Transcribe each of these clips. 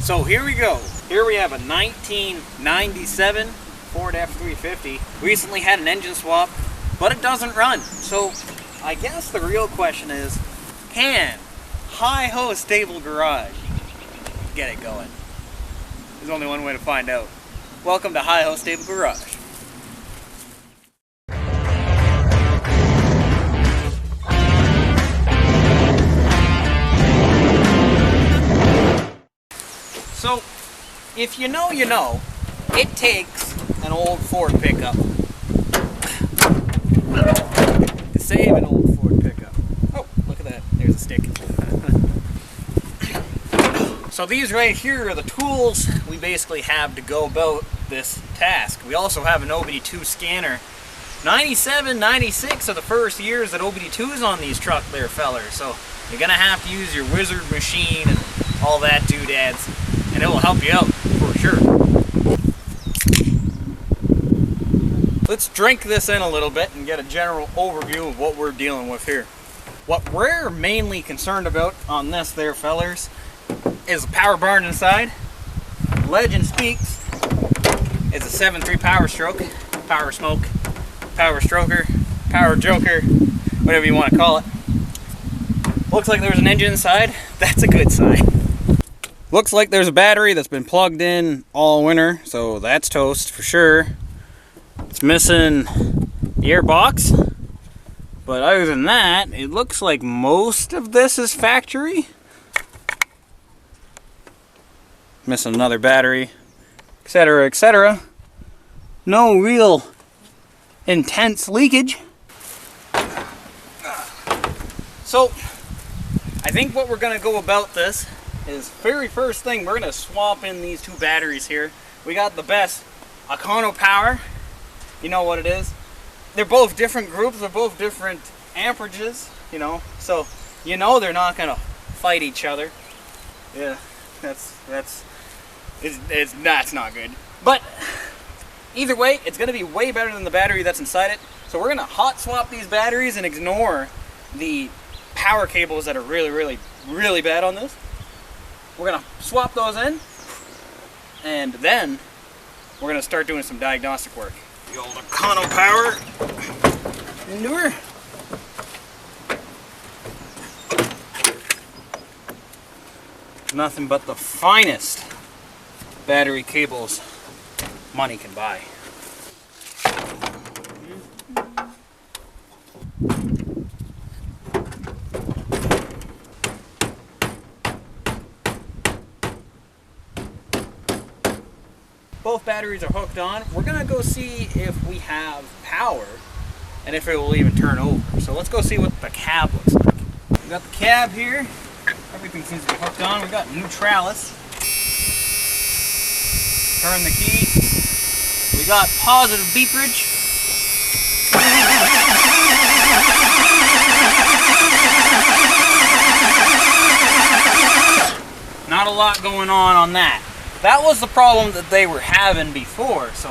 So here we go. Here we have a 1997 Ford F-350. Recently had an engine swap, but it doesn't run. So I guess the real question is, can HIGHO Stable Garage get it going? There's only one way to find out. Welcome to HIGHO Stable Garage. So, if you know, you know, it takes an old Ford pickup to save an old Ford pickup. Oh, look at that. There's a stick. So these right here are the tools we basically have to go about this task. We also have an Ob2 scanner. 97, 96 are the first years that Ob2 is on these truck there, fellers. So you're gonna have to use your wizard machine and all that doodads, and it will help you out for sure. Let's drink this in a little bit and get a general overview of what we're dealing with here. What we're mainly concerned about on this there, fellers, is a power barn inside. Legend speaks. It's a 7.3 power stroke, power smoke, power stroker, power joker, whatever you want to call it. Looks like there's an engine inside. That's a good sign. Looks like there's a battery that's been plugged in all winter, so that's toast for sure. It's missing the air box, but other than that, it looks like most of this is factory. Missing another battery, etc., etc. No real intense leakage. So, I think what we're going to go about this is, very first thing, we're going to swap in these two batteries here. We got the best HIGHO Power. You know what it is. They're both different groups, they're both different amperages, you know, so you know they're not going to fight each other. Yeah, that's not good. But either way, it's going to be way better than the battery that's inside it. So we're going to hot swap these batteries and ignore the power cables that are really bad on this. We're going to swap those in, and then we're going to start doing some diagnostic work. The old HIGHO Power manure. Nothing but the finest battery cables money can buy. Both batteries are hooked on. We're gonna go see if we have power and if it will even turn over. So let's go see what the cab looks like. We got the cab here. Everything seems to be hooked on. We got neutralis. Turn the key. We got positive beeperage. Not a lot going on that. That was the problem that they were having before. So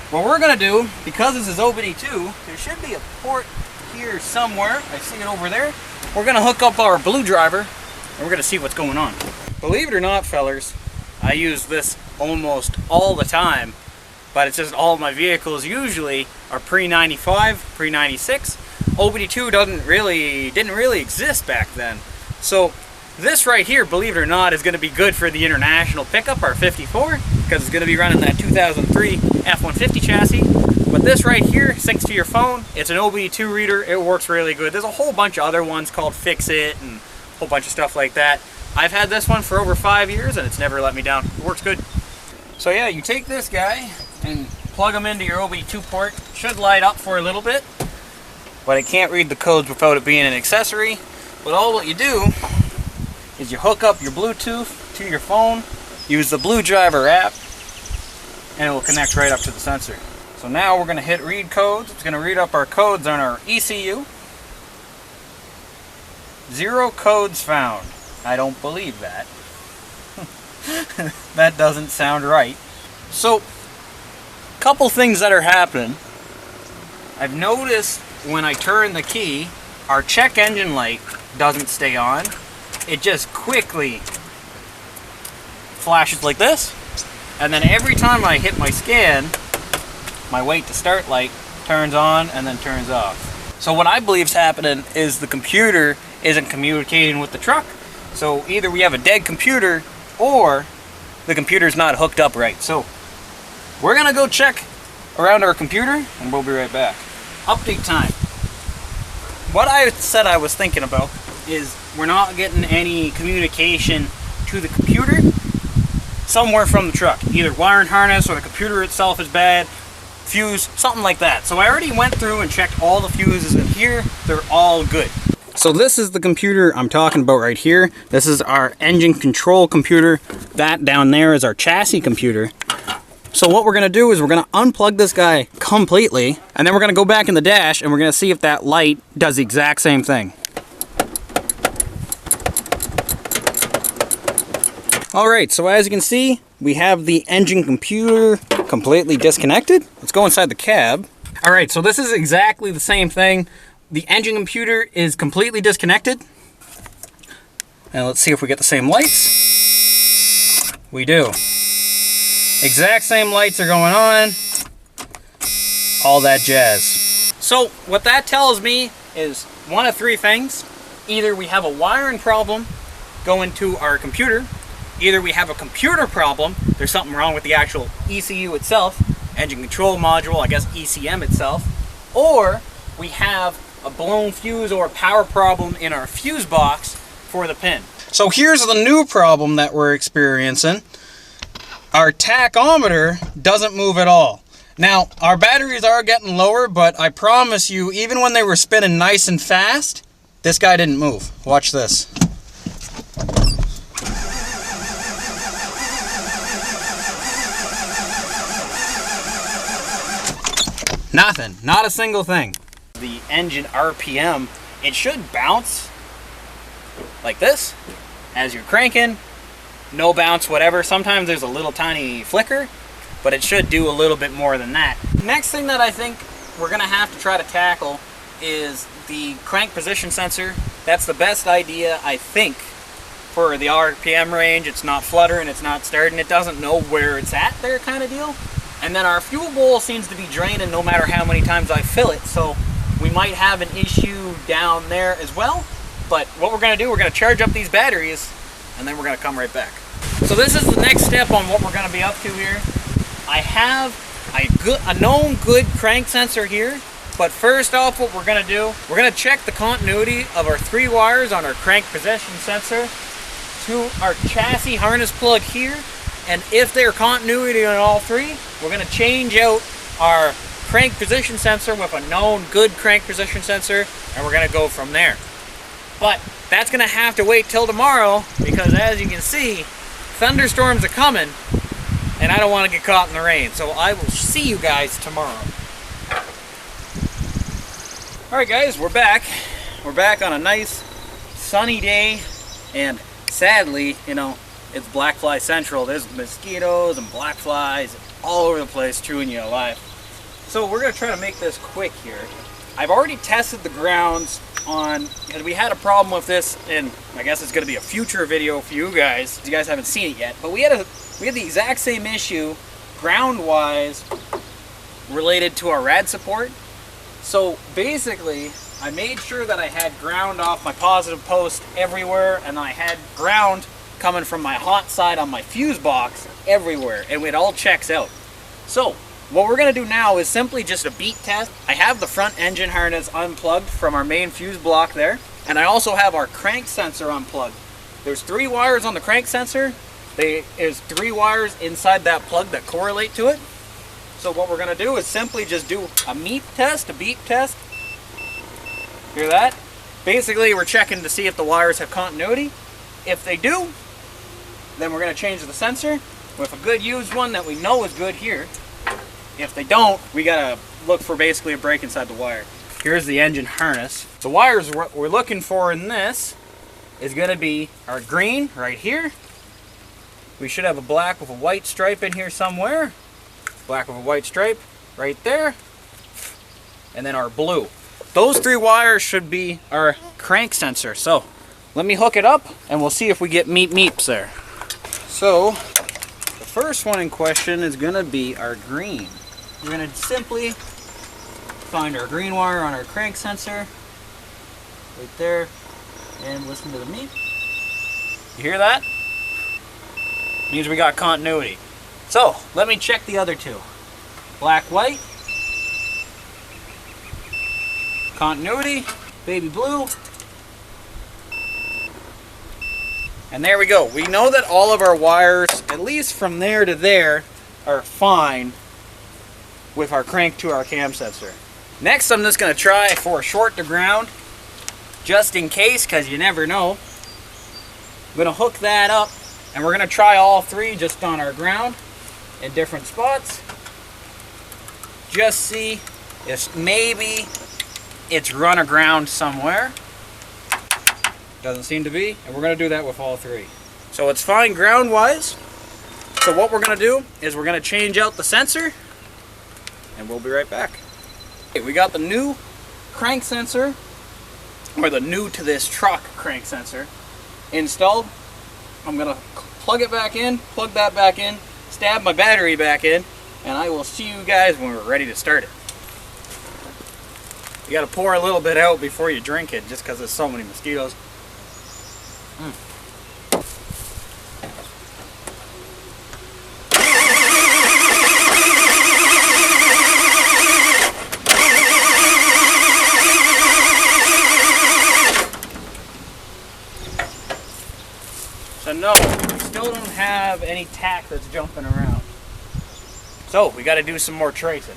what we're going to do, because this is Ob2, there should be a port here somewhere. I see it over there. We're going to hook up our blue driver and we're going to see what's going on. Believe it or not, fellers, I use this almost all the time, but it's just all of my vehicles usually are pre-95, pre-96. Ob2 didn't really exist back then. So this right here, believe it or not, is going to be good for the international pickup, our 54, because it's going to be running that 2003 F-150 chassis. But this right here syncs to your phone. It's an Ob2 reader. It works really good. There's a whole bunch of other ones called Fix It and a whole bunch of stuff like that. I've had this one for over 5 years and it's never let me down. It works good. So yeah, you take this guy and plug him into your Ob2 port. It should light up for a little bit, but it can't read the codes without it being an accessory. But all what you do is you hook up your Bluetooth to your phone, use the Blue Driver app, and it will connect right up to the sensor. So now we're going to hit read codes. It's going to read up our codes on our ECU. 0 codes found. I don't believe that. That doesn't sound right. So, couple things that are happening. I've noticed when I turn the key, our check engine light doesn't stay on. It just quickly flashes like this. And then every time I hit my scan, my wait to start light turns on and then turns off. So what I believe is happening is the computer isn't communicating with the truck. So either we have a dead computer or the computer's not hooked up right. So we're gonna go check around our computer and we'll be right back. Update time. What I said I was thinking about is we're not getting any communication to the computer somewhere from the truck. Either wire and harness or the computer itself is bad, fuse, something like that. So I already went through and checked all the fuses in here. They're all good. So this is the computer I'm talking about right here. This is our engine control computer. That down there is our chassis computer. So what we're gonna do is we're gonna unplug this guy completely, and then we're gonna go back in the dash and we're gonna see if that light does the exact same thing. All right, so as you can see, we have the engine computer completely disconnected. Let's go inside the cab. All right, so this is exactly the same thing. The engine computer is completely disconnected. And let's see if we get the same lights. We do. Exact same lights are going on. All that jazz. So what that tells me is one of three things. Either we have a wiring problem going to our computer, either we have a computer problem, there's something wrong with the actual ECU itself, engine control module, I guess ECM itself, or we have a blown fuse or a power problem in our fuse box for the pin. So here's the new problem that we're experiencing. Our tachometer doesn't move at all. Now, our batteries are getting lower, but I promise you, even when they were spinning nice and fast, this guy didn't move. Watch this. Nothing, not a single thing. The engine RPM, it should bounce like this as you're cranking. No bounce, whatever. Sometimes there's a little tiny flicker, but it should do a little bit more than that. Next thing that I think we're gonna have to try to tackle is the crank position sensor. That's the best idea, I think, for the RPM range. It's not fluttering, it's not starting, it doesn't know where it's at there kind of deal. And then our fuel bowl seems to be draining no matter how many times I fill it, so we might have an issue down there as well. But what we're gonna do, we're gonna charge up these batteries and then we're gonna come right back. So this is the next step on what we're gonna be up to here. I have a known good crank sensor here, but first off what we're gonna do, we're gonna check the continuity of our 3 wires on our crank position sensor to our chassis harness plug here. And if they're continuity on all 3, we're gonna change out our crank position sensor with a known good crank position sensor, and we're gonna go from there. But that's gonna have to wait till tomorrow, because as you can see, thunderstorms are coming, and I don't want to get caught in the rain. So I will see you guys tomorrow. Alright guys, we're back. We're back on a nice sunny day, and sadly, you know, it's black fly central. There's mosquitoes and black flies all over the place chewing you alive. So we're gonna try to make this quick here. I've already tested the grounds on, because we had a problem with this, and I guess it's gonna be a future video for you guys. You guys haven't seen it yet, but we had the exact same issue ground-wise related to our rad support. So basically, I made sure that I had ground off my positive post everywhere, and I had ground coming from my hot side on my fuse box everywhere, and it all checks out. So what we're gonna do now is simply just a beat test. I have the front engine harness unplugged from our main fuse block there, and I also have our crank sensor unplugged. There's 3 wires on the crank sensor. There's 3 wires inside that plug that correlate to it. So what we're gonna do is simply just do a beep test. Hear that? Basically, we're checking to see if the wires have continuity. If they do, then we're gonna change the sensor with a good used one that we know is good here. If they don't, we gotta look for basically a break inside the wire. Here's the engine harness. The wires we're looking for in this is gonna be our green right here. We should have a black with a white stripe in here somewhere. Black with a white stripe right there. And then our blue. Those 3 wires should be our crank sensor. So let me hook it up and we'll see if we get meeps there. So first one in question is going to be our green. We're going to simply find our green wire on our crank sensor right there and listen to the beep. You hear that? Means we got continuity. So let me check the other two. Black, white, continuity, baby blue. And there we go. We know that all of our wires, at least from there to there, are fine with our crank to our cam sensor. Next, I'm just going to try for a short to ground, just in case, because you never know. I'm going to hook that up, and we're going to try all three just on our ground in different spots. Just see if maybe it's run aground somewhere. Doesn't seem to be, and we're going to do that with all three. So it's fine ground wise. So what we're going to do is we're going to change out the sensor, and we'll be right back. Okay, we got the new crank sensor, or the new to this truck crank sensor, installed. I'm going to plug it back in, plug that back in, stab my battery back in, and I will see you guys when we're ready to start it. You got to pour a little bit out before you drink it, just because there's so many mosquitoes. So no, we still don't have any tack that's jumping around. So we got to do some more tracing.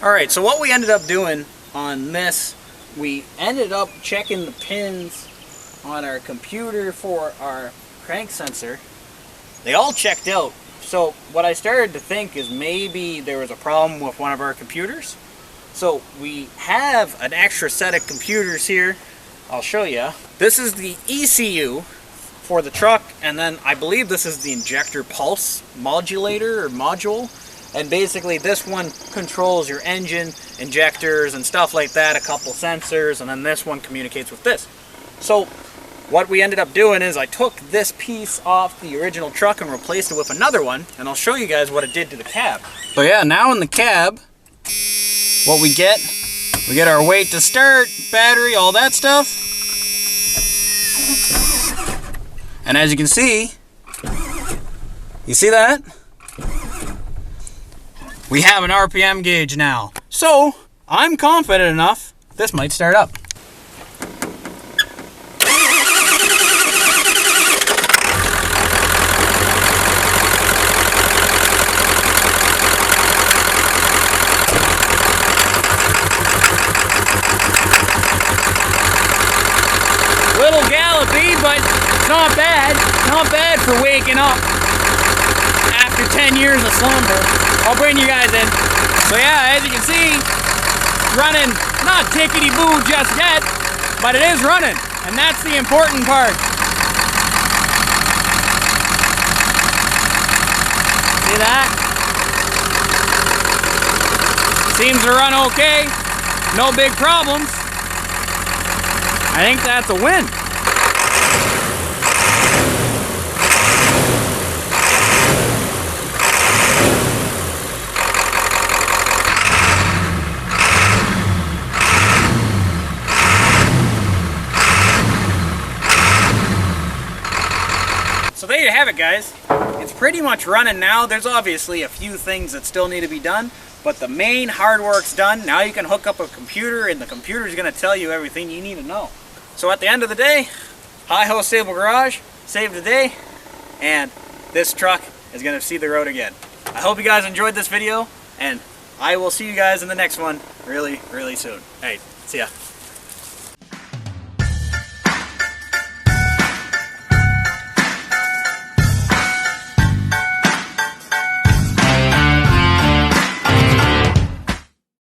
Alright, so what we ended up doing on this, we ended up checking the pins on our computer for our crank sensor. They all checked out. So what I started to think is maybe there was a problem with one of our computers. So we have an extra set of computers here. I'll show you. This is the ECU for the truck, and then I believe this is the injector pulse modulator or module. And basically this one controls your engine, injectors and stuff like that, a couple sensors, and then this one communicates with this. So what we ended up doing is I took this piece off the original truck and replaced it with another one, and I'll show you guys what it did to the cab. So yeah, now in the cab, what we get our wait to start, battery, all that stuff. And as you can see, you see that? We have an RPM gauge now. So, I'm confident enough, this might start up. Little gallopy, but it's not bad. Not bad for waking up after 10 years of slumber. I'll bring you guys in. So yeah, as you can see, running, not tickety-boo just yet, but it is running, and that's the important part. See that? Seems to run okay. No big problems. I think that's a win. So there you have it, guys. It's pretty much running now. There's obviously a few things that still need to be done, but the main hard work's done. Now you can hook up a computer, and the computer's going to tell you everything you need to know. So at the end of the day, HIGHO Stable Garage saved the day, and this truck is going to see the road again. I hope you guys enjoyed this video, and I will see you guys in the next one really, really soon. Hey, see ya.